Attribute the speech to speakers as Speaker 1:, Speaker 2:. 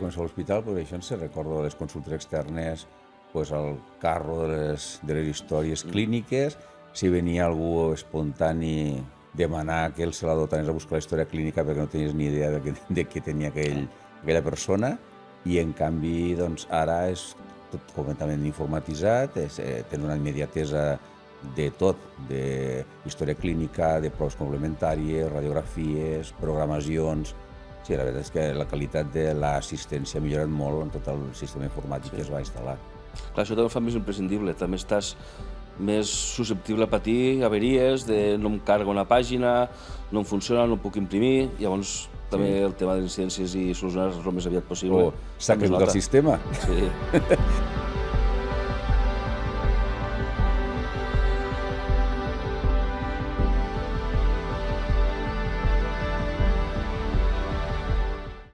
Speaker 1: començar a l'hospital, però això se recordo les consultes externes, el carro de les històries clíniques, si venia algú espontani demanar que el celador t'anés a buscar la història clínica perquè no tenies ni idea de què tenia aquella persona, i en canvi ara és tot completament informatitzat, tenen una immediatesa de tot, de història clínica, de proves complementàries, radiografies, programacions. Sí, la veritat és que la qualitat de l'assistència ha millorat molt en tot el sistema informàtic que es va instal·lar.
Speaker 2: Clar, això també ho fa més imprescindible, també estàs més susceptible a patir averies, de no em carga una pàgina, no em funciona, no puc imprimir, llavors també el tema de les incidències i solucionar-les el més aviat possible.
Speaker 1: S'ha caigut el sistema.
Speaker 2: Sí.